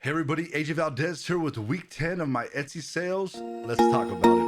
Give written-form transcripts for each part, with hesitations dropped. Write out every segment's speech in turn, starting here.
Hey everybody, AJ Valdez here with week 10 of my Etsy sales. Let's talk about it.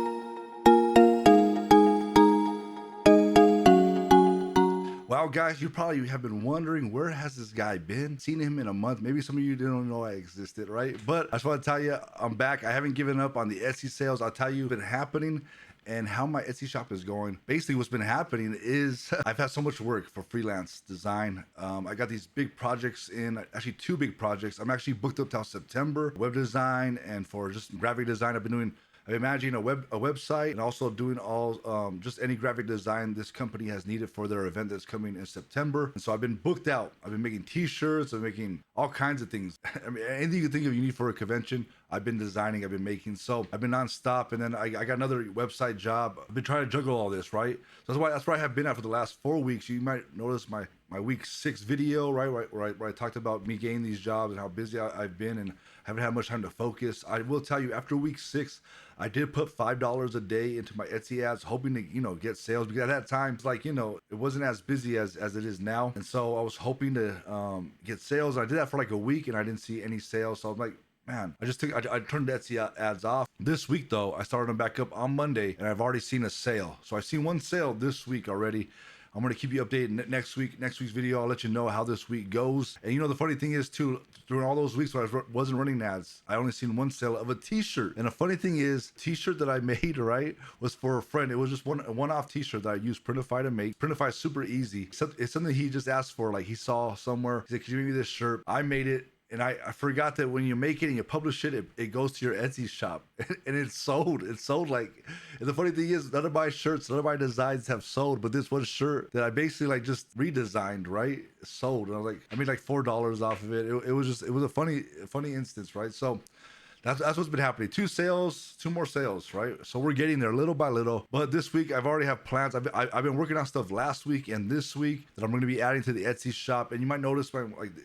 Wow, guys, you probably have been wondering, where has this guy been? Seen him in a month. Maybe some of you didn't know I existed, right? But I just want to tell you, I'm back. I haven't given up on the Etsy sales. I'll tell you what's been happening and how my Etsy shop is going. Basically, what's been happening is I've had so much work for freelance design. I got these big projects in, actually two big projects. I'm actually booked up till September, web design and for just graphic design. I've been doing managing a website and also doing all just any graphic design this company has needed for their event that's coming in September. And so I've been booked out. I've been making t-shirts, I'm making all kinds of things. I mean, anything you think of you need for a convention, I've been designing, I've been making. So I've been nonstop. And then I got another website job. I've been trying to juggle all this, right? So that's where I have been at for the last 4 weeks. You might notice my week 6 video, right, where I talked about me getting these jobs and how busy I've been and haven't had much time to focus. I will tell you, after week 6, I did put $5 a day into my Etsy ads, hoping to, get sales, because at that time, it's like, it wasn't as busy as it is now. And so I was hoping to get sales. I did that for like a week and I didn't see any sales. So I'm like, man, I turned the Etsy ads off. This week though, I started them back up on Monday and I've already seen a sale. So I've seen one sale this week already. I'm going to keep you updated next week's video. I'll let you know how this week goes. And the funny thing is too, during all those weeks when I wasn't running ads, I only seen one sale of a t-shirt. And the funny thing is, t-shirt that I made, right, was for a friend. It was just a one-off t-shirt that I used Printify to make. Printify is super easy. It's something he just asked for. Like he saw somewhere, he said, "Can you make me this shirt?" I made it. And I forgot that when you make it and you publish it, it goes to your Etsy shop and it's sold. It's sold. Like, and the funny thing is, none of my shirts, none of my designs have sold, but this one shirt that I basically like just redesigned, right, sold. And I was like, I made like $4 off of it. It was a funny instance, right? So that's what's been happening. 2 more sales, right? So we're getting there little by little. But this week, I've already have plans. I've been working on stuff last week and this week that I'm going to be adding to the Etsy shop. And you might notice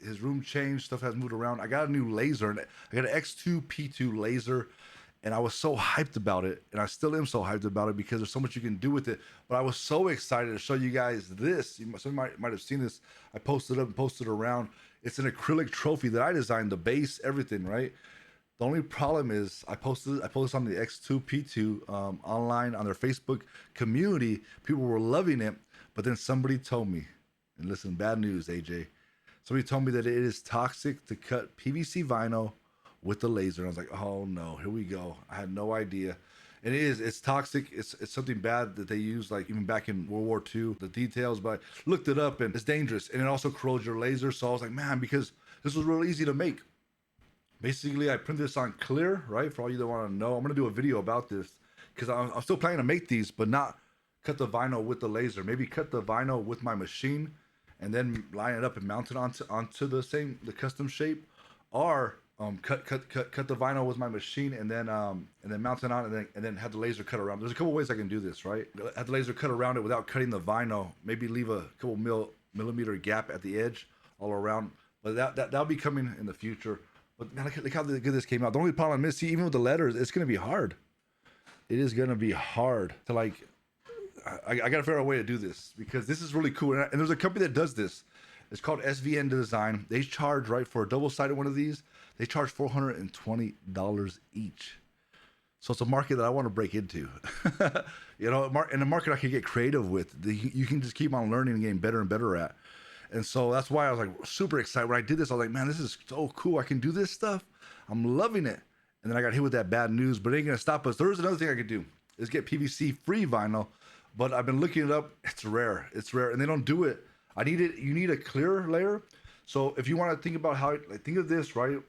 his room changed, stuff has moved around. I got a new laser, and I got an X2P2 laser. And I was so hyped about it, and I still am so hyped about it because there's so much you can do with it. But I was so excited to show you guys this. Some might have seen this. I posted up and posted around. It's an acrylic trophy that I designed, the base, everything, right? The only problem is I posted on the X2P2 online on their Facebook community. People were loving it, but then somebody told me, and listen, bad news, AJ. Somebody told me that it is toxic to cut PVC vinyl with the laser. And I was like, oh no, here we go. I had no idea. And it's toxic. It's something bad that they use, like even back in World War II, the details, but I looked it up and it's dangerous. And it also corrodes your laser. So I was like, man, because this was real easy to make. Basically, I print this on clear, right? For all you that want to know, I'm going to do a video about this because I'm still planning to make these, but not cut the vinyl with the laser. Maybe cut the vinyl with my machine and then line it up and mount it onto the custom shape, or cut the vinyl with my machine and then mount it on and then have the laser cut around. There's a couple ways I can do this, right? Have the laser cut around it without cutting the vinyl. Maybe leave a couple millimeter gap at the edge all around. But that'll be coming in the future. But man, look how good this came out. The only problem is, see, even with the letters, it's going to be hard. It is going to be hard to I got to figure out a way to do this because this is really cool. And there's a company that does this. It's called SVN Design. They charge, right, for a double-sided one of these, they charge $420 each. So it's a market that I want to break into. And a market I can get creative with. You can just keep on learning and getting better and better at. And so that's why I was like super excited. When I did this, I was like, man, this is so cool. I can do this stuff. I'm loving it. And then I got hit with that bad news, but it ain't gonna stop us. There's another thing I could do is get PVC free vinyl, but I've been looking it up. It's rare. And they don't do it. You need a clear layer. So if you want to think about think of this, right?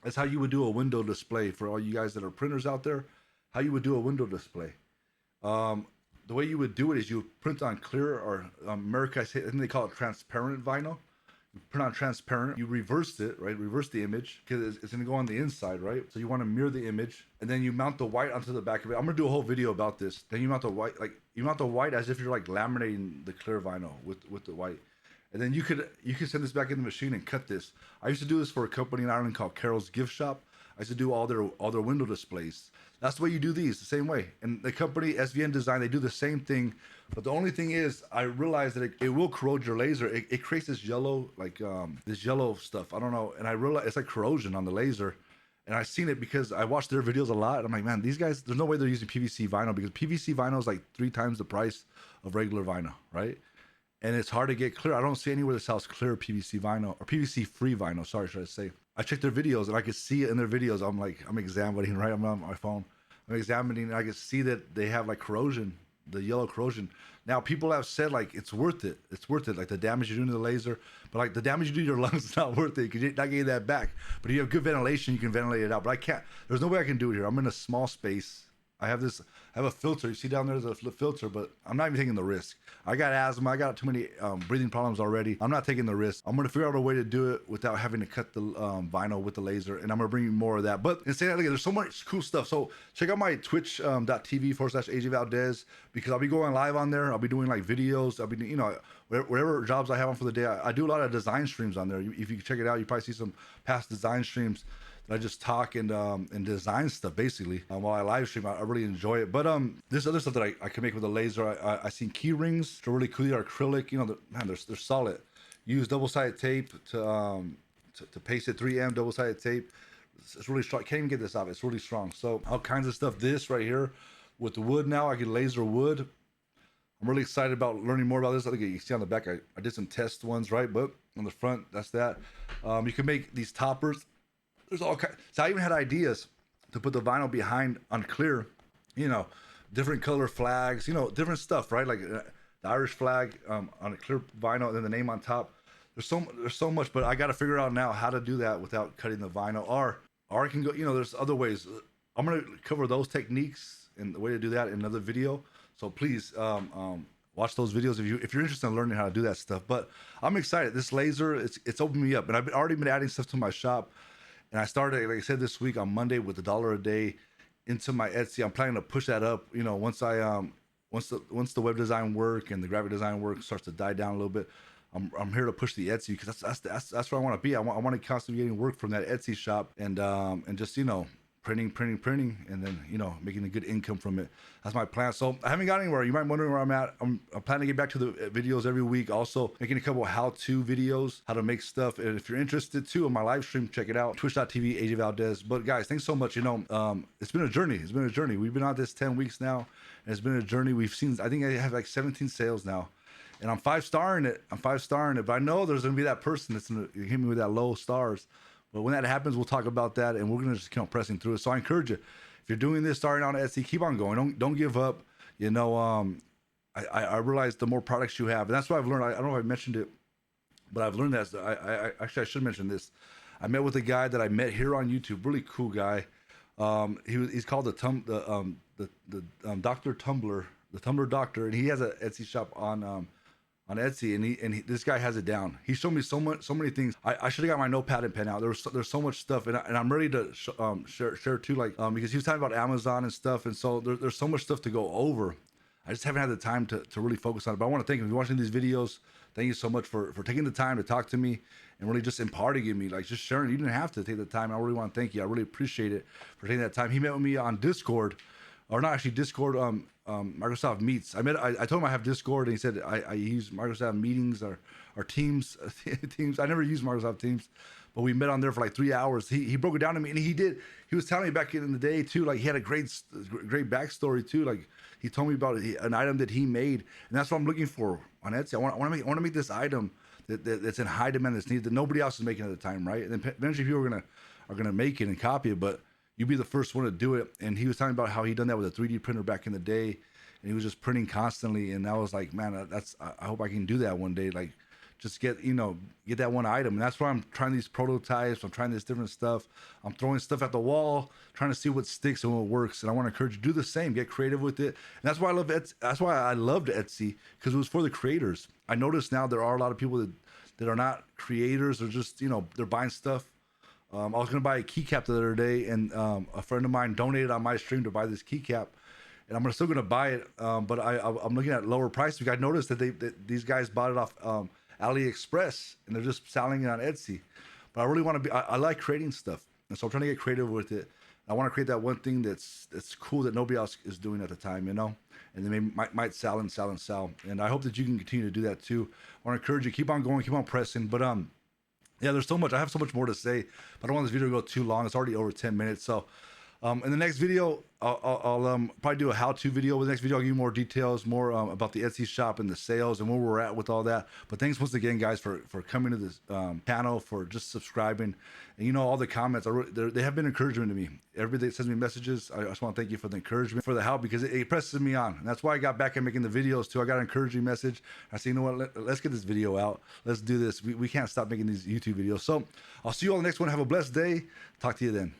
That's how you would do a window display for all you guys that are printers out there, how you would do a window display. The way you would do it is you print on clear, or America, I think they call it transparent vinyl. You print on transparent, you reverse it, right? Reverse the image because it's going to go on the inside, right? So you want to mirror the image, and then you mount the white onto the back of it. I'm going to do a whole video about this. Then you mount the white, as if you're laminating the clear vinyl with the white. And then you could send this back in the machine and cut this. I used to do this for a company in Ireland called Carol's Gift Shop. I used to do all their window displays. That's the way you do these, the same way. And the company SVN Design, they do the same thing. But the only thing is, I realized that it will corrode your laser. It creates this yellow, like this yellow stuff. I don't know. And I realized it's like corrosion on the laser. And I've seen it because I watched their videos a lot. I'm like, man, these guys, there's no way they're using PVC vinyl, because PVC vinyl is like 3 times the price of regular vinyl, right? And it's hard to get clear. I don't see anywhere that sells clear PVC vinyl, or PVC free vinyl. Sorry, should I say? I checked their videos and I could see it in their videos. I'm examining, right? I'm on my phone. I'm examining and I can see that they have like corrosion, the yellow corrosion. Now people have said like it's worth it. It's worth it. Like the damage you're doing to the laser, but like the damage you do to your lungs is not worth it because you're not getting that back. But if you have good ventilation, you can ventilate it out. But I can't. There's no way I can do it here. I'm in a small space. I have a filter. You see down there's a filter, but I'm not even taking the risk. I got asthma. I got too many breathing problems already. I'm not taking the risk. I'm gonna figure out a way to do it without having to cut the vinyl with the laser, and I'm gonna bring you more of that. But in saying that, there's so much cool stuff. So check out my twitch.tv/AJ Valdez, because I'll be going live on there. I'll be doing like videos. I'll be, you know, whatever jobs I have on for the day. I do a lot of design streams on there. If you check it out, you probably see some past design streams. I just talk and design stuff basically while I live stream. I really enjoy it. But there's other stuff that I can make with a laser. I seen key rings. They're really cool. They're acrylic. You know, man, they're solid. Use double-sided tape to paste it. 3M double-sided tape. It's really strong. Can't even get this off. It's really strong. So all kinds of stuff. This right here with the wood now. I can laser wood. I'm really excited about learning more about this. I think you see on the back, I did some test ones, right? But on the front, that's that. You can make these toppers. There's all kinds. So I even had ideas to put the vinyl behind on clear, you know, different color flags, you know, different stuff, right? Like the Irish flag on a clear vinyl, and then the name on top. There's so much, but I got to figure out now how to do that without cutting the vinyl. Or I can go, you know, there's other ways. I'm gonna cover those techniques and the way to do that in another video. So please watch those videos if you're interested in learning how to do that stuff. But I'm excited. This laser, it's opened me up, and I've already been adding stuff to my shop. And I started, like I said, this week on Monday with $1 a day into my Etsy. I'm planning to push that up. You know, once the web design work and the graphic design work starts to die down a little bit, I'm here to push the Etsy, because that's where I want to be. I want to constantly getting work from that Etsy shop and just, you know, printing, and then, you know, making a good income from it. That's my plan. So I haven't got anywhere. You might be wondering where I'm at. I'm planning to get back to the videos every week. Also making a couple of how-to videos, how to make stuff. And if you're interested too in my live stream, check it out. Twitch.tv, AJ Valdez. But guys, thanks so much. You know, it's been a journey. It's been a journey. We've been on this 10 weeks now, and it's been a journey. We've seen, I think I have like 17 sales now, and I'm 5-starring it. But I know there's going to be that person that's going to hit me with that low stars. But when that happens, we'll talk about that, and we're gonna just keep on pressing through it. So I encourage you, if you're doing this, starting on Etsy, keep on going. Don't give up. You know, I realize the more products you have, and that's what I've learned. I don't know if I mentioned it, but I've learned that. I actually, I should mention this. I met with a guy that I met here on YouTube. Really cool guy. He's called the Dr. Tumbler, the Tumbler Doctor, and he has an Etsy shop on Etsy, and this guy has it down. He showed me so many things. I should have got my notepad and pen out. There's so much stuff, and I'm ready to share too, like because he was talking about Amazon and stuff, and so there's so much stuff to go over. I just haven't had the time to really focus on it. But I want to thank you for watching these videos. Thank you so much for taking the time to talk to me and really just imparting in me, like just sharing. You didn't have to take the time. I really want to thank you. I really appreciate it for taking that time. He met with me on Discord, or not actually Discord. Microsoft Meets. I told him I have Discord, and he said I use Microsoft Meetings or Teams. Teams. I never use Microsoft Teams, but we met on there for like 3 hours. He broke it down to me, and he was telling me back in the day too, like he had a great backstory too. Like he told me about an item that he made, and that's what I'm looking for on Etsy. I want to make this item that's in high demand, that's needed, that nobody else is making at the time, right? And then eventually people are gonna make it and copy it, but you be the first one to do it. And he was talking about how he done that with a 3D printer back in the day, and he was just printing constantly. And I was like, man, I hope I can do that one day. Like, just get that one item. And that's why I'm trying these prototypes. I'm trying this different stuff. I'm throwing stuff at the wall, trying to see what sticks and what works. And I want to encourage you to do the same. Get creative with it. And that's why I love Etsy. That's why I loved Etsy, because it was for the creators. I noticed now there are a lot of people that are not creators. They're just, they're buying stuff. I was going to buy a keycap the other day, and a friend of mine donated on my stream to buy this keycap, and I'm still going to buy it, but I'm looking at lower price, because I noticed that these guys bought it off AliExpress, and they're just selling it on Etsy. But I really want to be, I like creating stuff. And so I'm trying to get creative with it. I want to create that one thing that's cool that nobody else is doing at the time, you know, and then maybe might sell and sell and sell. And I hope that you can continue to do that too. I want to encourage you, keep on going, keep on pressing. But yeah, there's so much. I have so much more to say, but I don't want this video to go too long. It's already over 10 minutes. So in the next video, I'll probably do a how-to video. With the next video, I'll give you more details, more about the Etsy shop and the sales and where we're at with all that. But thanks once again, guys, for coming to this channel, for just subscribing, and you know, all the comments. They have been encouragement to me. Everybody that sends me messages, I just want to thank you for the encouragement, for the help, because it presses me on. And that's why I got back at making the videos too. I got an encouraging message. I said, you know what? Let's get this video out. Let's do this. We can't stop making these YouTube videos. So I'll see you all in the next one. Have a blessed day. Talk to you then.